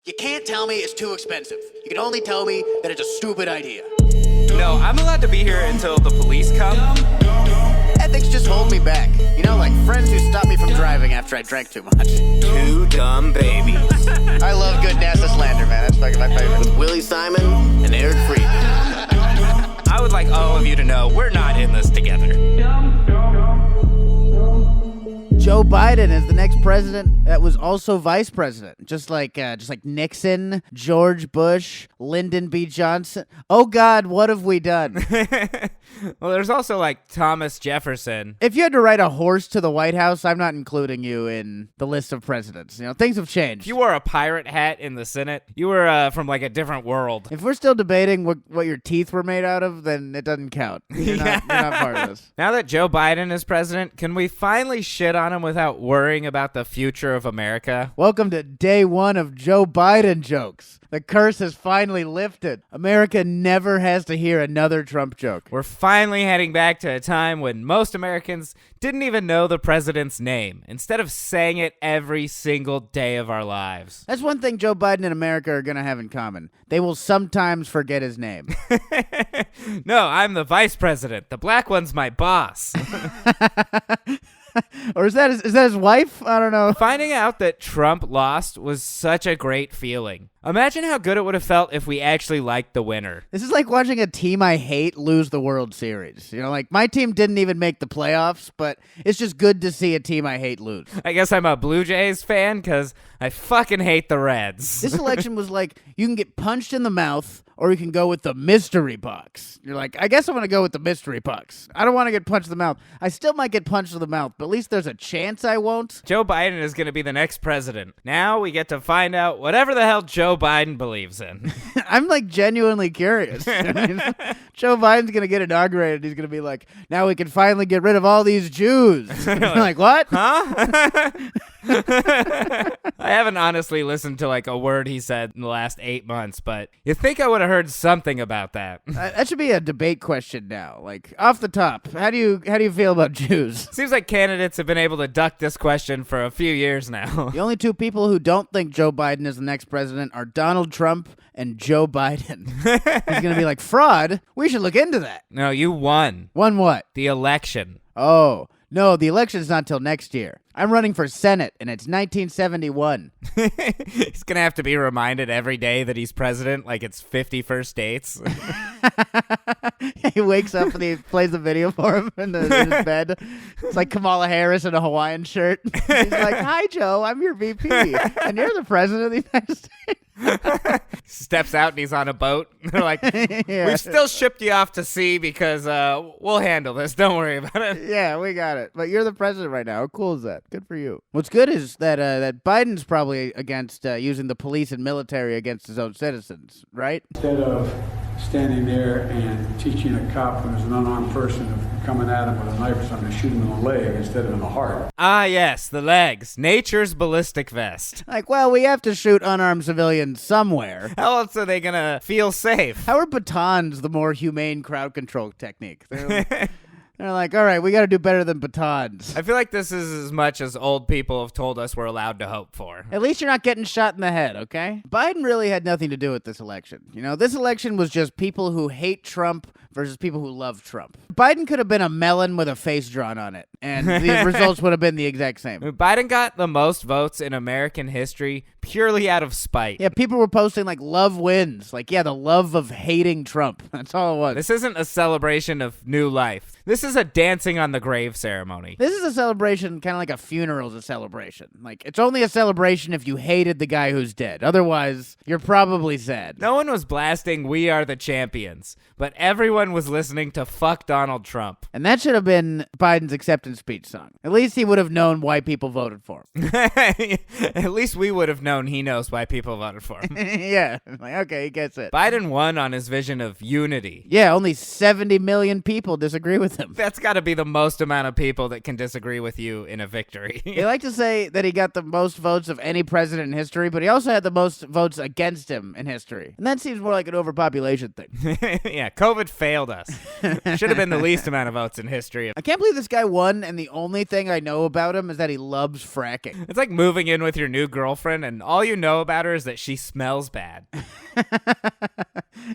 You can't tell me it's too expensive. You can only tell me that it's a stupid idea. No, I'm allowed to be here until the police come. Ethics just hold me back. You know, like friends who stop me from driving after I drank too much. Two dumb babies. I love good NASA slander, man. That's fucking my favorite. With Willie, Simon, and Eric Freedman. I would like all of you to know we're not in this together. Joe Biden is the next president that was also vice president, just like Nixon, George Bush, Lyndon B. Johnson. Oh God, what have we done? Well, there's also like Thomas Jefferson. If you had to ride a horse to the White House, I'm not including you in the list of presidents. You know, things have changed. If you wore a pirate hat in the Senate, you were from like a different world. If we're still debating what your teeth were made out of, then it doesn't count. You're not part of this. Now that Joe Biden is president, can we finally shit on him without worrying about the future of America? Welcome to day one of Joe Biden jokes. The curse is finally lifted. America never has to hear another Trump joke. We're finally heading back to a time when most Americans didn't even know the president's name, instead of saying it every single day of our lives. That's one thing Joe Biden and America are going to have in common. They will sometimes forget his name. No, I'm the vice president. The black one's my boss. Or is that his wife? I don't know. Finding out that Trump lost was such a great feeling. Imagine how good it would have felt if we actually liked the winner. This is like watching a team I hate lose the World Series. You know, like my team didn't even make the playoffs, but it's just good to see a team I hate lose. I guess I'm a Blue Jays fan because I fucking hate the Reds. This election was like, you can get punched in the mouth or you can go with the mystery box. You're like, I guess I'm going to go with the mystery box. I don't want to get punched in the mouth. I still might get punched in the mouth, but at least there's a chance I won't. Joe Biden is going to be the next president. Now we get to find out whatever the hell Joe Biden believes in. I'm like genuinely curious. I mean, Joe Biden's going to get inaugurated. He's going to be like, now we can finally get rid of all these Jews. Like, what? Huh? I haven't honestly listened to like a word he said in the last 8 months, but you'd think I would have heard something about that. That should be a debate question now. Like, off the top, how do you feel about Jews? Seems like candidates have been able to duck this question for a few years now. The only two people who don't think Joe Biden is the next president are Donald Trump and Joe Biden. He's going to be like, fraud? We should look into that. No, you won. Won what? The election. Oh, no, the election's not till next year. I'm running for Senate, and it's 1971. He's going to have to be reminded every day that he's president like it's 51st dates. He wakes up and he plays the video for him in his bed. It's like Kamala Harris in a Hawaiian shirt. He's like, hi, Joe, I'm your VP, and you're the president of the United States. Steps out and he's on a boat. They're like, Yeah. we've still shipped you off to sea because we'll handle this. Don't worry about it. Yeah, we got it. But you're the president right now. How cool is that? Good for you. What's good is that Biden's probably against using the police and military against his own citizens, right? Instead of standing there and teaching a cop when there's an unarmed person coming at him with a knife or something to shoot him in the leg instead of in the heart. Ah, yes, the legs. Nature's ballistic vest. Like, well, we have to shoot unarmed civilians somewhere. How else are they going to feel safe? How are batons the more humane crowd control technique? They're like, all right, we got to do better than batons. I feel like this is as much as old people have told us we're allowed to hope for. At least you're not getting shot in the head, okay? Biden really had nothing to do with this election. You know, this election was just people who hate Trump versus people who love Trump. Biden could have been a melon with a face drawn on it, and the results would have been the exact same. Biden got the most votes in American history purely out of spite. Yeah, people were posting like love wins. Like, yeah, the love of hating Trump. That's all it was. This isn't a celebration of new life. This is a dancing on the grave ceremony. This is a celebration, kind of like a funeral's a celebration. Like, it's only a celebration if you hated the guy who's dead. Otherwise, you're probably sad. No one was blasting "We Are the Champions," but everyone was listening to "Fuck Donald Trump." And that should have been Biden's acceptance speech song. At least he would have known why people voted for him. At least we would have known he knows why people voted for him. Yeah, like, okay, he gets it. Biden won on his vision of unity. Yeah, only 70 million people disagree with him. That's got to be the most amount of people that can disagree with you in a victory. They like to say that he got the most votes of any president in history, but he also had the most votes against him in history. And that seems more like an overpopulation thing. Yeah, COVID failed failed us. Should have been the least amount of votes in history. I can't believe this guy won, and the only thing I know about him is that he loves fracking. It's like moving in with your new girlfriend, and all you know about her is that she smells bad.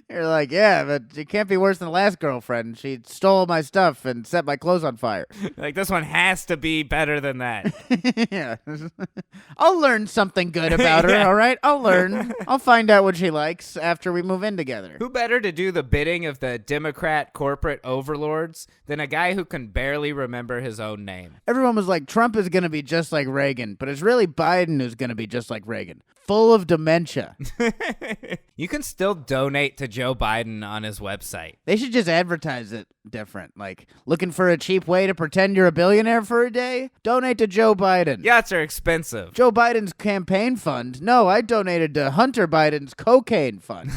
You're like, yeah, but it can't be worse than the last girlfriend. She stole my stuff and set my clothes on fire. Like, this one has to be better than that. Yeah. I'll learn something good about her, all right? I'll learn. I'll find out what she likes after we move in together. Who better to do the bidding of the Democrat corporate overlords than a guy who can barely remember his own name? Everyone was like, Trump is going to be just like Reagan, but it's really Biden who's going to be just like Reagan. Full of dementia. You can still donate to Joe Biden on his website. They should just advertise it different. Like, looking for a cheap way to pretend you're a billionaire for a day? Donate to Joe Biden. Yachts are expensive. Joe Biden's campaign fund? No, I donated to Hunter Biden's cocaine fund.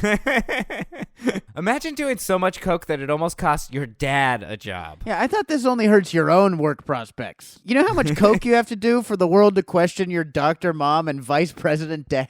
Imagine doing so much coke that it almost costs your dad a job. Yeah, I thought this only hurts your own work prospects. You know how much coke you have to do for the world to question your doctor mom and vice president dad?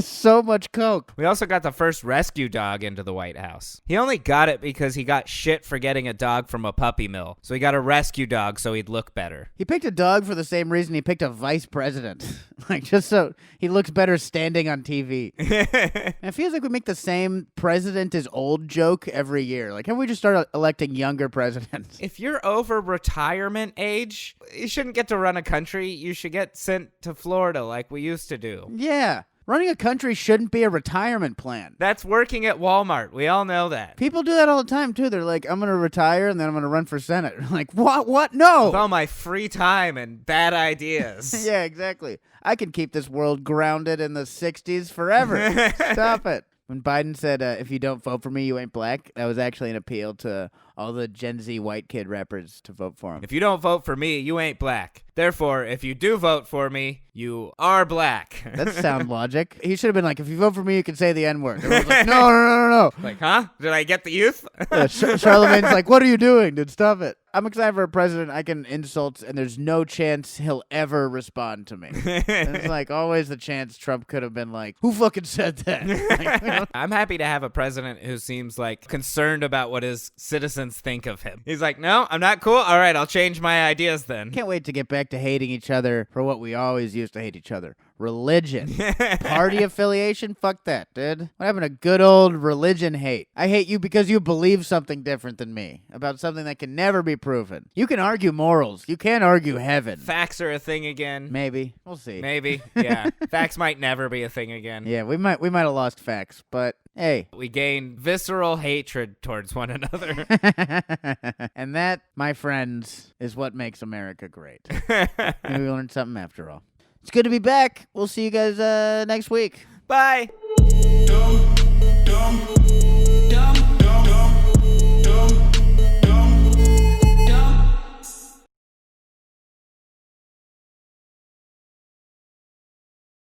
So much coke. We also got the first rescue dog into the White House. He only got it because he got shit for getting a dog from a puppy mill. So he got a rescue dog so he'd look better. He picked a dog for the same reason he picked a vice president. Like, just so he looks better standing on TV. And it feels like we make the same president is old joke every year. Like, how we just start electing younger presidents? If you're over retirement age, you shouldn't get to run a country. You should get sent to Florida like we used to do. Yeah. Running a country shouldn't be a retirement plan. That's working at Walmart. We all know that. People do that all the time, too. They're like, I'm going to retire and then I'm going to run for Senate. Like, what? No. With all my free time and bad ideas. Yeah, exactly. I can keep this world grounded in the 60s forever. Stop it. When Biden said, if you don't vote for me, you ain't black, that was actually an appeal to all the Gen Z white kid rappers to vote for him. If you don't vote for me, you ain't black. Therefore, if you do vote for me, you are black. That's sound logic. He should have been like, if you vote for me, you can say the N-word. Everyone's like, no. Like, huh? Did I get the youth? Yeah, Charlemagne's like, what are you doing, dude? Stop it. I'm excited for a president I can insult, and there's no chance he'll ever respond to me. And it's like always the chance Trump could have been like, who fucking said that? Like, I'm happy to have a president who seems like concerned about what his citizens think of him. He's like, no, I'm not cool. All right, I'll change my ideas then. Can't wait to get back to hating each other for what we always used to hate each other. Religion. Party affiliation? Fuck that, dude. What happened to good old religion hate? I hate you because you believe something different than me, about something that can never be proven. You can argue morals. You can't argue heaven. Facts are a thing again. Maybe. We'll see. Maybe. Yeah. Facts might never be a thing again. Yeah, we might have lost facts, but hey. We gain visceral hatred towards one another. And that, my friends, is what makes America great. Maybe we learned something after all. It's good to be back. We'll see you guys next week. Bye. Dumb.